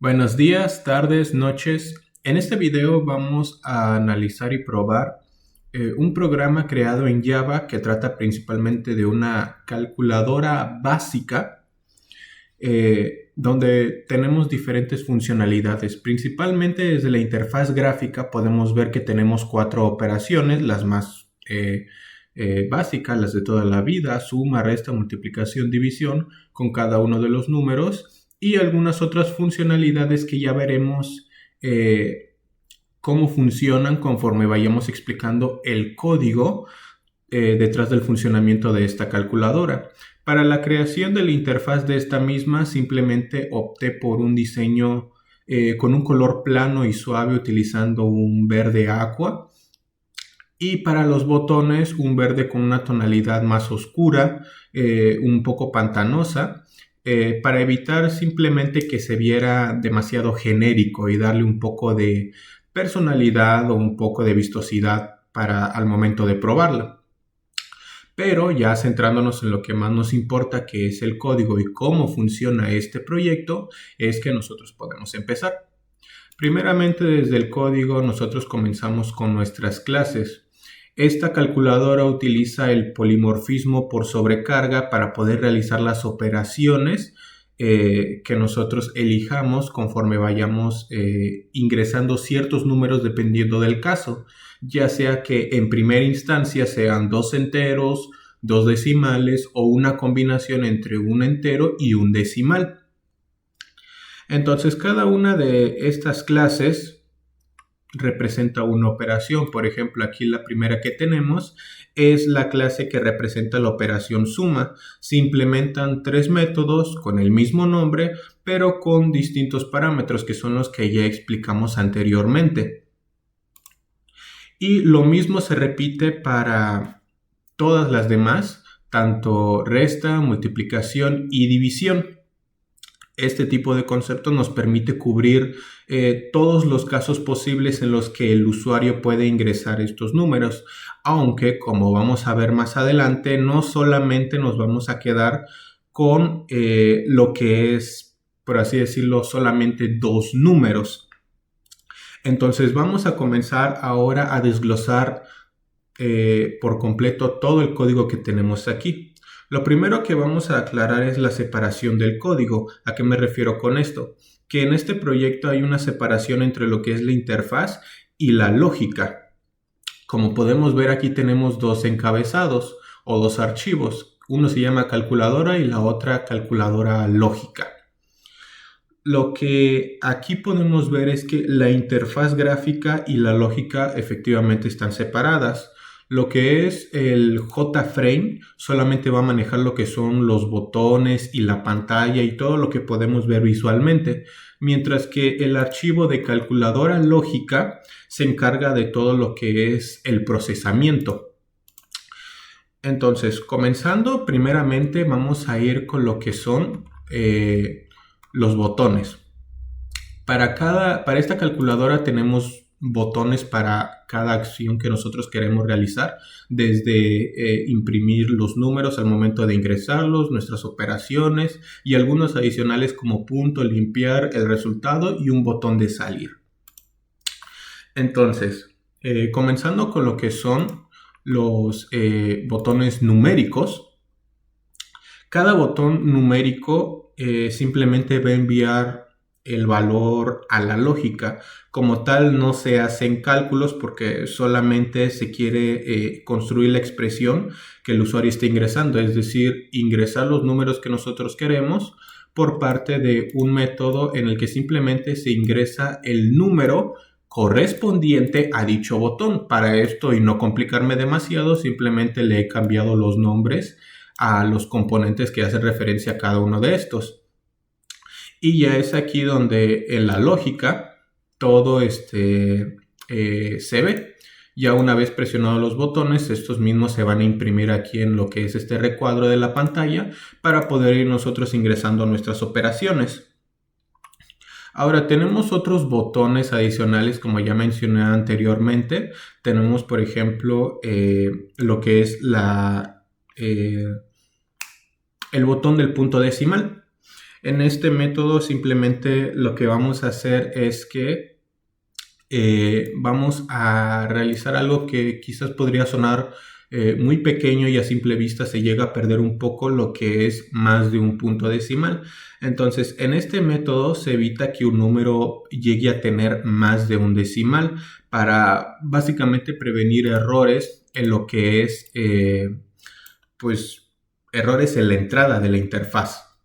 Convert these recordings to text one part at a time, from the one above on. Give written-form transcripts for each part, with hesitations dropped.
Buenos días, tardes, noches. En este video vamos a analizar y probar un programa creado en Java que trata principalmente de una calculadora básica donde tenemos diferentes funcionalidades. Principalmente desde la interfaz gráfica podemos ver que tenemos 4 operaciones, las más básicas, las de toda la vida: suma, resta, multiplicación, división, con cada uno de los números, y algunas otras funcionalidades que ya veremos cómo funcionan conforme vayamos explicando el código detrás del funcionamiento de esta calculadora. Para la creación de la interfaz de esta misma, simplemente opté por un diseño con un color plano y suave, utilizando un verde aqua. Y para los botones, un verde con una tonalidad más oscura, un poco pantanosa, para evitar simplemente que se viera demasiado genérico y darle un poco de personalidad o un poco de vistosidad al momento de probarla. Pero ya centrándonos en lo que más nos importa, que es el código y cómo funciona este proyecto, es que nosotros podemos empezar. Primeramente, desde el código nosotros comenzamos con nuestras clases. Esta calculadora utiliza el polimorfismo por sobrecarga para poder realizar las operaciones que nosotros elijamos conforme vayamos ingresando ciertos números dependiendo del caso, ya sea que en primera instancia sean 2 enteros, 2 decimales o una combinación entre un entero y un decimal. Entonces, cada una de estas clases representa una operación. Por ejemplo, aquí la primera que tenemos es la clase que representa la operación suma. Se implementan 3 métodos con el mismo nombre, pero con distintos parámetros, que son los que ya explicamos anteriormente. Y lo mismo se repite para todas las demás, tanto resta, multiplicación y división. Este tipo de concepto nos permite cubrir todos los casos posibles en los que el usuario puede ingresar estos números, aunque, como vamos a ver más adelante, no solamente nos vamos a quedar con lo que es, por así decirlo, solamente 2 números. Entonces vamos a comenzar ahora a desglosar por completo todo el código que tenemos aquí. Lo primero que vamos a aclarar es la separación del código. ¿A qué me refiero con esto? Que en este proyecto hay una separación entre lo que es la interfaz y la lógica. Como podemos ver, aquí tenemos 2 encabezados o 2 archivos. Uno se llama calculadora y la otra calculadora lógica. Lo que aquí podemos ver es que la interfaz gráfica y la lógica efectivamente están separadas. Lo que es el JFrame solamente va a manejar lo que son los botones y la pantalla y todo lo que podemos ver visualmente, mientras que el archivo de calculadora lógica se encarga de todo lo que es el procesamiento. Entonces, comenzando, primeramente vamos a ir con lo que son los botones. Para esta calculadora tenemos botones para cada acción que nosotros queremos realizar, desde imprimir los números al momento de ingresarlos, nuestras operaciones y algunos adicionales como punto, limpiar el resultado y un botón de salir. Entonces, comenzando con lo que son los botones numéricos. Cada botón numérico simplemente va a enviar el valor a la lógica. Como tal, no se hacen cálculos porque solamente se quiere construir la expresión que el usuario está ingresando, es decir, ingresar los números que nosotros queremos por parte de un método en el que simplemente se ingresa el número correspondiente a dicho botón. Para esto, y no complicarme demasiado, simplemente le he cambiado los nombres a los componentes que hacen referencia a cada uno de estos. Y ya es aquí donde en la lógica todo se ve. Ya una vez presionados los botones, estos mismos se van a imprimir aquí en lo que es este recuadro de la pantalla para poder ir nosotros ingresando nuestras operaciones. Ahora tenemos otros botones adicionales, como ya mencioné anteriormente. Tenemos, por ejemplo, lo que es el botón del punto decimal. En este método simplemente lo que vamos a hacer es que vamos a realizar algo que quizás podría sonar muy pequeño y a simple vista se llega a perder un poco lo que es más de un punto decimal. Entonces, en este método se evita que un número llegue a tener más de un decimal para básicamente prevenir errores en lo que es, pues, errores en la entrada de la interfaz,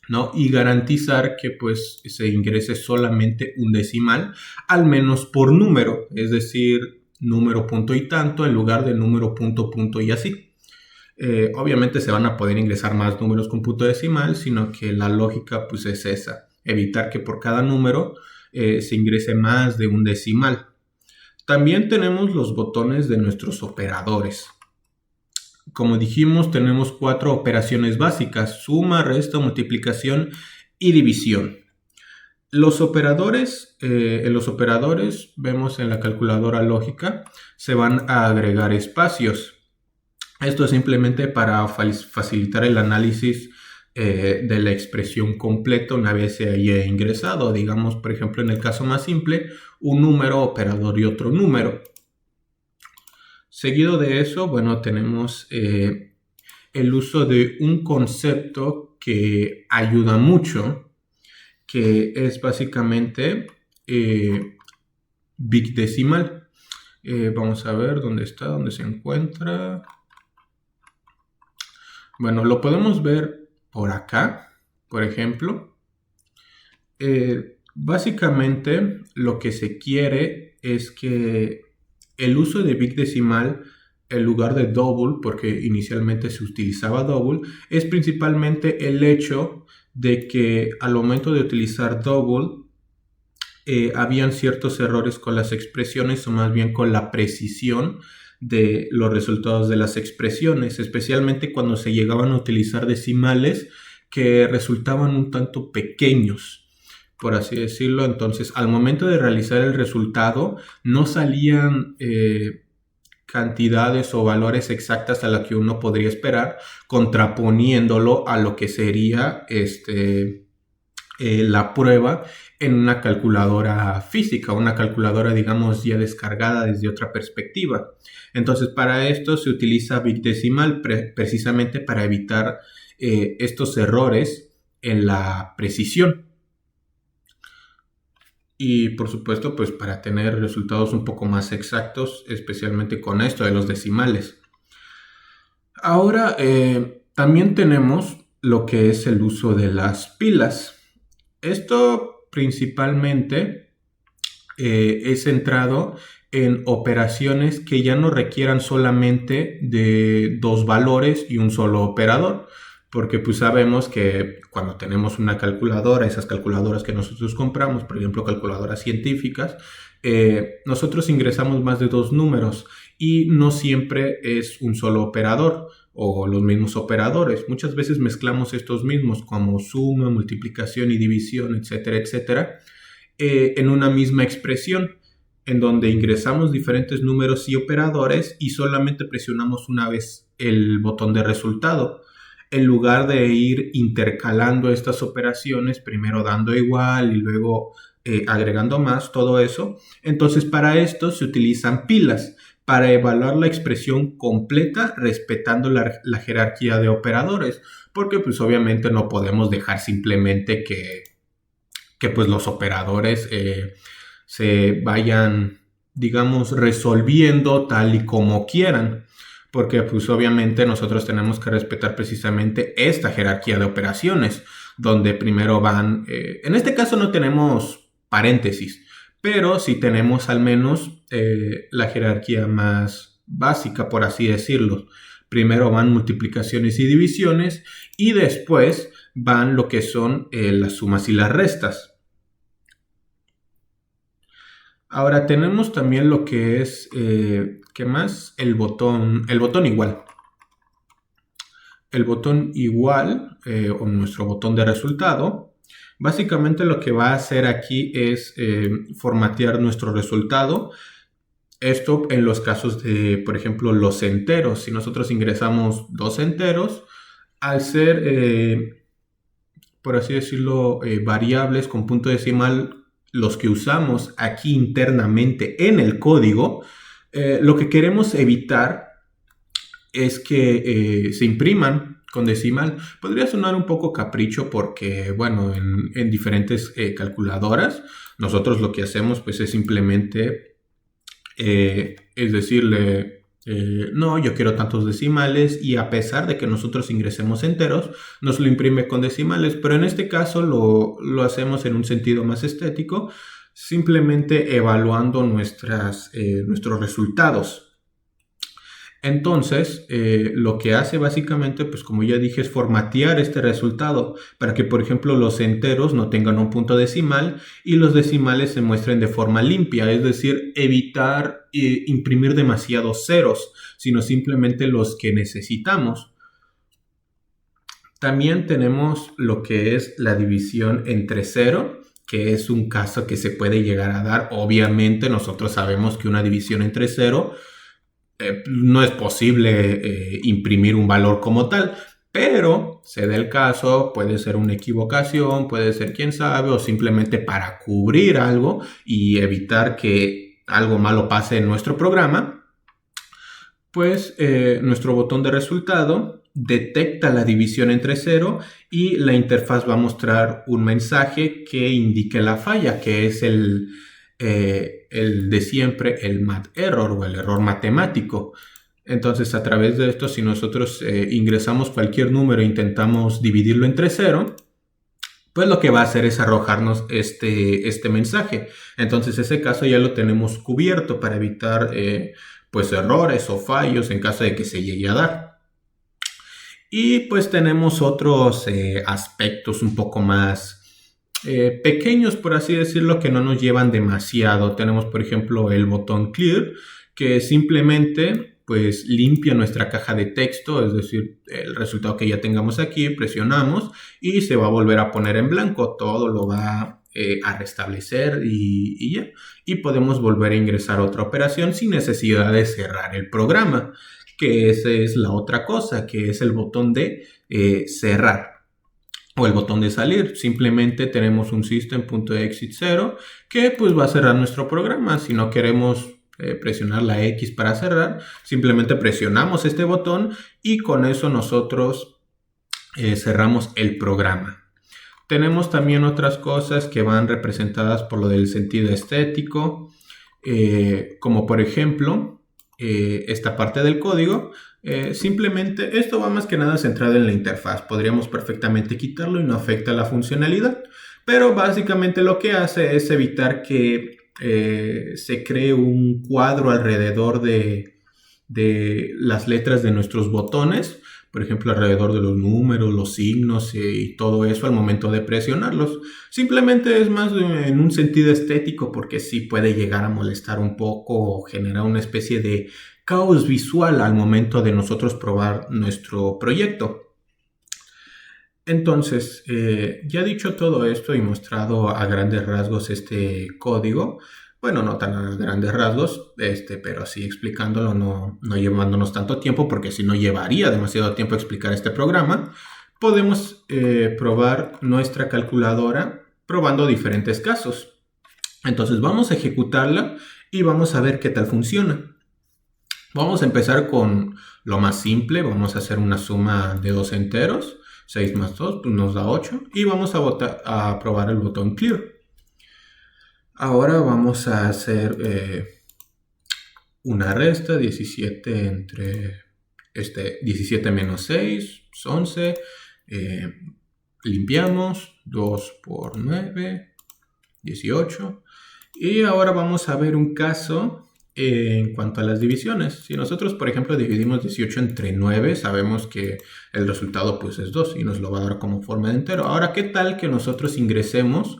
¿no? Y garantizar que pues se ingrese solamente un decimal, al menos por número, es decir, número punto y tanto en lugar de número punto punto y así. Obviamente se van a poder ingresar más números con punto decimal, sino que la lógica pues es esa, evitar que por cada número se ingrese más de un decimal. También tenemos los botones de nuestros operadores. Como dijimos, tenemos 4 operaciones básicas: suma, resta, multiplicación y división. Los operadores, en los operadores, vemos en la calculadora lógica, se van a agregar espacios. Esto es simplemente para facilitar el análisis de la expresión completa una vez se haya ingresado. Digamos, por ejemplo, en el caso más simple, un número, operador y otro número. Seguido de eso, bueno, tenemos el uso de un concepto que ayuda mucho, que es básicamente Big Decimal. Vamos a ver dónde está, dónde se encuentra. Bueno, lo podemos ver por acá, por ejemplo. Básicamente lo que se quiere es que el uso de Big Decimal en lugar de double, porque inicialmente se utilizaba double, es principalmente el hecho de que al momento de utilizar double habían ciertos errores con las expresiones, o más bien con la precisión de los resultados de las expresiones, especialmente cuando se llegaban a utilizar decimales que resultaban un tanto pequeños, por así decirlo. Entonces, al momento de realizar el resultado, no salían cantidades o valores exactas a la que uno podría esperar, contraponiéndolo a lo que sería la prueba en una calculadora física, una calculadora, digamos, ya descargada desde otra perspectiva. Entonces, para esto se utiliza Big Decimal precisamente para evitar estos errores en la precisión. Y por supuesto, pues para tener resultados un poco más exactos, especialmente con esto de los decimales. Ahora, también tenemos lo que es el uso de las pilas. Esto principalmente es centrado en operaciones que ya no requieran solamente de 2 valores y un solo operador, porque pues sabemos que cuando tenemos una calculadora, esas calculadoras que nosotros compramos, por ejemplo calculadoras científicas, nosotros ingresamos más de 2 números y no siempre es un solo operador o los mismos operadores. Muchas veces mezclamos estos mismos como suma, multiplicación y división, etcétera, etcétera, en una misma expresión, en donde ingresamos diferentes números y operadores y solamente presionamos una vez el botón de resultado, en lugar de ir intercalando estas operaciones, primero dando igual y luego agregando más, todo eso. Entonces, para esto se utilizan pilas para evaluar la expresión completa respetando la jerarquía de operadores, porque pues obviamente no podemos dejar simplemente que pues los operadores se vayan, digamos, resolviendo tal y como quieran, porque pues obviamente nosotros tenemos que respetar precisamente esta jerarquía de operaciones, donde primero van, en este caso no tenemos paréntesis, pero sí tenemos al menos la jerarquía más básica, por así decirlo. Primero van multiplicaciones y divisiones y después van lo que son las sumas y las restas. Ahora tenemos también lo que es, ¿qué más? El botón igual. El botón igual, o nuestro botón de resultado, básicamente lo que va a hacer aquí es formatear nuestro resultado. Esto en los casos de, por ejemplo, los enteros. Si nosotros ingresamos 2 enteros, al ser por así decirlo, variables con punto decimal, los que usamos aquí internamente en el código, lo que queremos evitar es que se impriman con decimal. Podría sonar un poco capricho porque, bueno, en diferentes calculadoras, nosotros lo que hacemos pues es simplemente, es decirle, no, yo quiero tantos decimales, y a pesar de que nosotros ingresemos enteros, nos lo imprime con decimales, pero en este caso lo hacemos en un sentido más estético, simplemente evaluando nuestros resultados. Entonces, lo que hace básicamente, pues como ya dije, es formatear este resultado para que, por ejemplo, los enteros no tengan un punto decimal y los decimales se muestren de forma limpia, es decir, evitar imprimir demasiados ceros, sino simplemente los que necesitamos. También tenemos lo que es la división entre cero, que es un caso que se puede llegar a dar. Obviamente, nosotros sabemos que una división entre cero no es posible imprimir un valor como tal, pero se da el caso, puede ser una equivocación, puede ser quién sabe, o simplemente para cubrir algo y evitar que algo malo pase en nuestro programa, pues nuestro botón de resultado detecta la división entre cero y la interfaz va a mostrar un mensaje que indique la falla, que es el de siempre, el math error o el error matemático. Entonces, a través de esto, si nosotros ingresamos cualquier número e intentamos dividirlo entre cero, pues lo que va a hacer es arrojarnos este mensaje. Entonces, ese caso ya lo tenemos cubierto para evitar pues errores o fallos en caso de que se llegue a dar. Y pues tenemos otros aspectos un poco más pequeños, por así decirlo, que no nos llevan demasiado. Tenemos, por ejemplo, el botón Clear, que simplemente pues limpia nuestra caja de texto, es decir, el resultado que ya tengamos aquí, presionamos y se va a volver a poner en blanco, todo lo va a restablecer y ya. Y podemos volver a ingresar otra operación sin necesidad de cerrar el programa, que esa es la otra cosa, que es el botón de cerrar o el botón de salir. Simplemente tenemos un system.exit 0 que pues va a cerrar nuestro programa. Si no queremos presionar la X para cerrar, simplemente presionamos este botón y con eso nosotros cerramos el programa. Tenemos también otras cosas que van representadas por lo del sentido estético, como por ejemplo esta parte del código. Simplemente esto va más que nada centrado en la interfaz. Podríamos perfectamente quitarlo y no afecta la funcionalidad, pero básicamente lo que hace es evitar que se cree un cuadro alrededor de las letras de nuestros botones, por ejemplo alrededor de los números, los signos y todo eso al momento de presionarlos. Simplemente es más en un sentido estético, porque sí puede llegar a molestar un poco o generar una especie de caos visual al momento de nosotros probar nuestro proyecto. Entonces, ya dicho todo esto y mostrado a grandes rasgos este código, bueno, no tan a grandes rasgos, pero sí explicándolo, no llevándonos tanto tiempo, porque si no llevaría demasiado tiempo explicar este programa, podemos probar nuestra calculadora probando diferentes casos. Entonces vamos a ejecutarla y vamos a ver qué tal funciona. Vamos a empezar con lo más simple, vamos a hacer una suma de dos enteros. 6 más 2 pues nos da 8 y vamos a probar el botón Clear. Ahora vamos a hacer una resta. 17 entre 17 menos 6 es 11. Limpiamos 2 por 9, 18. Y ahora vamos a ver un caso en cuanto a las divisiones. Si nosotros, por ejemplo, dividimos 18 entre 9, sabemos que el resultado pues es 2 y nos lo va a dar como forma de entero. Ahora, ¿qué tal que nosotros ingresemos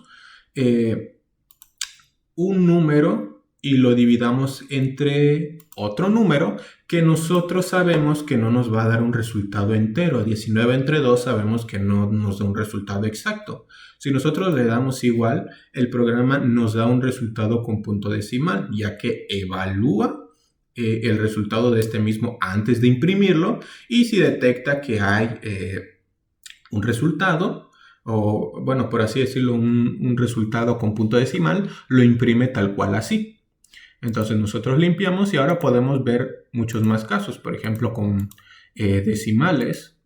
un número y lo dividamos entre otro número que nosotros sabemos que no nos va a dar un resultado entero? 19 entre 2 sabemos que no nos da un resultado exacto. Si nosotros le damos igual, el programa nos da un resultado con punto decimal, ya que evalúa el resultado de este mismo antes de imprimirlo, y si detecta que hay un resultado o bueno, por así decirlo, un resultado con punto decimal, lo imprime tal cual así. Entonces nosotros limpiamos y ahora podemos ver muchos más casos, por ejemplo con decimales,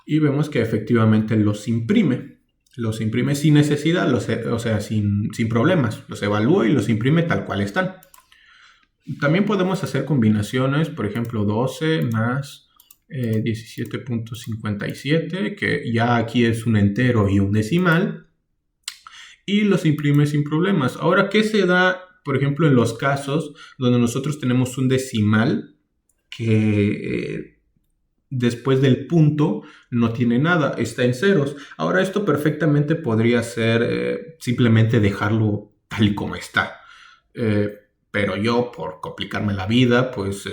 y vemos que efectivamente los imprime. Los imprime sin necesidad, o sea, sin problemas. Los evalúa y los imprime tal cual están. También podemos hacer combinaciones, por ejemplo, 12 más 17.57, que ya aquí es un entero y un decimal, y los imprime sin problemas. Ahora, ¿qué se da, por ejemplo, en los casos donde nosotros tenemos un decimal que después del punto no tiene nada, está en ceros? Ahora, esto perfectamente podría ser simplemente dejarlo tal y como está. Pero yo, por complicarme la vida, pues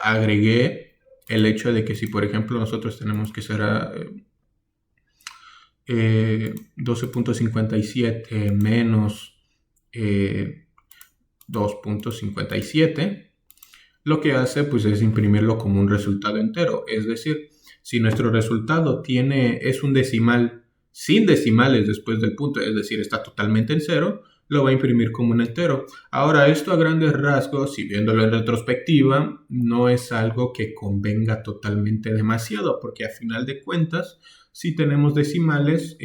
agregué el hecho de que si, por ejemplo, nosotros tenemos que ser 12.57 menos 2.57, lo que hace pues es imprimirlo como un resultado entero. Es decir, si nuestro resultado es un decimal sin decimales después del punto, es decir, está totalmente en cero, lo va a imprimir como un entero. Ahora, esto a grandes rasgos, y viéndolo en retrospectiva, no es algo que convenga totalmente demasiado, porque a final de cuentas, si tenemos decimales,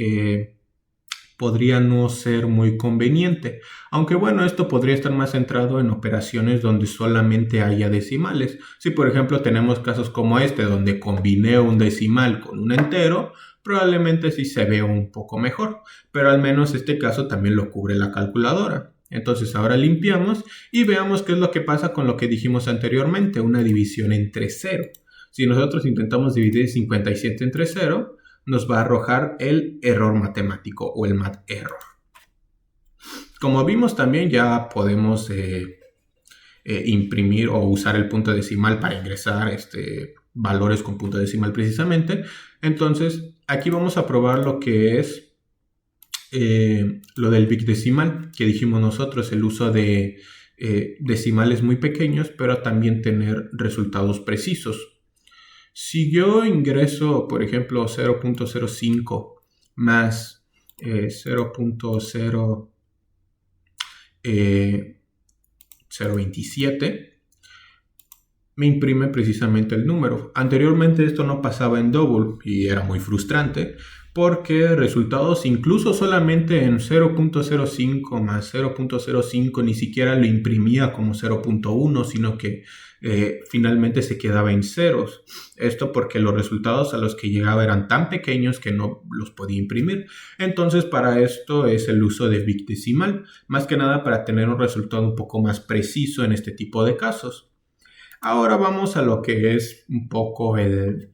podría no ser muy conveniente. Aunque bueno, esto podría estar más centrado en operaciones donde solamente haya decimales. Si por ejemplo tenemos casos como este, donde combiné un decimal con un entero, probablemente sí se vea un poco mejor, pero al menos este caso también lo cubre la calculadora. Entonces ahora limpiamos y veamos qué es lo que pasa con lo que dijimos anteriormente, una división entre cero. Si nosotros intentamos dividir 57 entre 0, nos va a arrojar el error matemático o el mat error. Como vimos también ya podemos imprimir o usar el punto decimal para ingresar valores con punto decimal precisamente. Entonces aquí vamos a probar lo que es lo del bigdecimal que dijimos nosotros, el uso de decimales muy pequeños, pero también tener resultados precisos. Si yo ingreso, por ejemplo, 0.05 más 0.027, me imprime precisamente el número. Anteriormente esto no pasaba en double y era muy frustrante, porque resultados incluso solamente en 0.05 más 0.05 ni siquiera lo imprimía como 0.1, sino que finalmente se quedaba en ceros. Esto porque los resultados a los que llegaba eran tan pequeños que no los podía imprimir. Entonces para esto es el uso de bigdecimal, más que nada para tener un resultado un poco más preciso en este tipo de casos. Ahora vamos a lo que es un poco el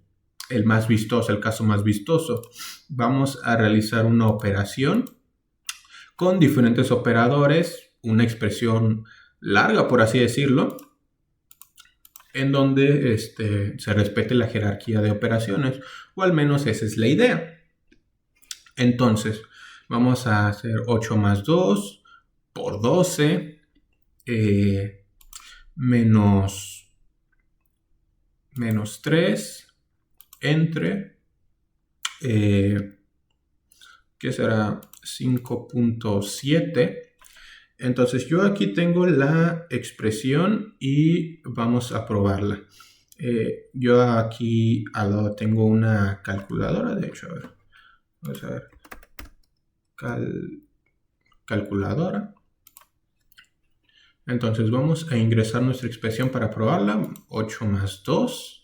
más vistoso, el caso más vistoso. Vamos a realizar una operación con diferentes operadores, una expresión larga, por así decirlo, en donde se respete la jerarquía de operaciones, o al menos esa es la idea. Entonces, vamos a hacer 8 más 2 por 12 menos 3 entre, ¿qué será? 5.7. Entonces yo aquí tengo la expresión y vamos a probarla. Yo aquí al lado tengo una calculadora, de hecho, a ver, vamos a ver, calculadora. Entonces vamos a ingresar nuestra expresión para probarla. 8 más 2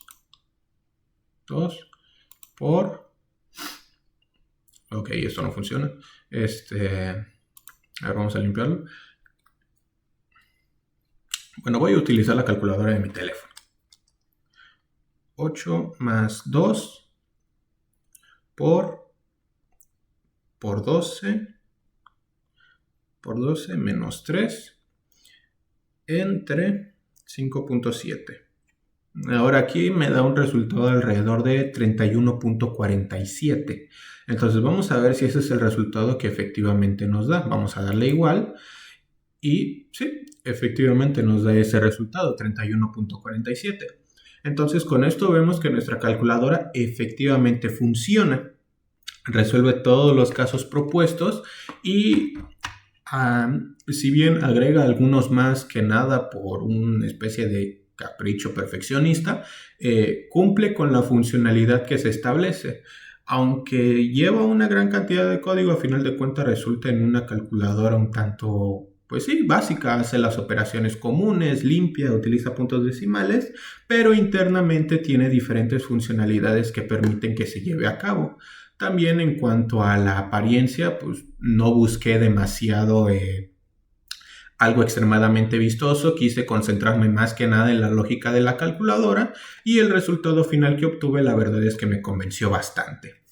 por... Ok, esto no funciona. A ver, vamos a limpiarlo. Bueno, voy a utilizar la calculadora de mi teléfono. 8 más 2 por 12 menos 3 entre 5.7. Ahora aquí me da un resultado alrededor de 31.47. Entonces vamos a ver si ese es el resultado que efectivamente nos da. Vamos a darle igual y sí, efectivamente nos da ese resultado, 31.47. Entonces con esto vemos que nuestra calculadora efectivamente funciona, resuelve todos los casos propuestos y si bien agrega algunos más que nada por una especie de capricho perfeccionista, cumple con la funcionalidad que se establece. Aunque lleva una gran cantidad de código, a final de cuentas resulta en una calculadora un tanto, pues sí, básica, hace las operaciones comunes, limpia, utiliza puntos decimales, pero internamente tiene diferentes funcionalidades que permiten que se lleve a cabo. También en cuanto a la apariencia, pues no busqué demasiado algo extremadamente vistoso, quise concentrarme más que nada en la lógica de la calculadora y el resultado final que obtuve la verdad es que me convenció bastante.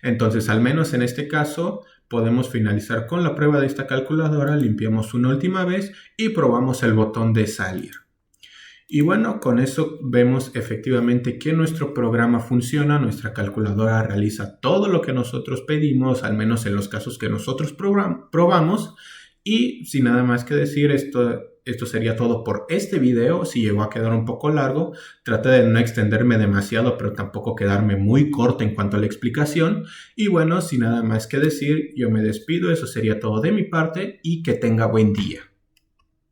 Entonces, al menos en este caso, podemos finalizar con la prueba de esta calculadora, limpiamos una última vez y probamos el botón de salir. Y bueno, con eso vemos efectivamente que nuestro programa funciona, nuestra calculadora realiza todo lo que nosotros pedimos, al menos en los casos que nosotros probamos. Y sin nada más que decir, esto sería todo por este video. Si llegó a quedar un poco largo, traté de no extenderme demasiado, pero tampoco quedarme muy corto en cuanto a la explicación. Y bueno, sin nada más que decir, yo me despido, eso sería todo de mi parte y que tenga buen día.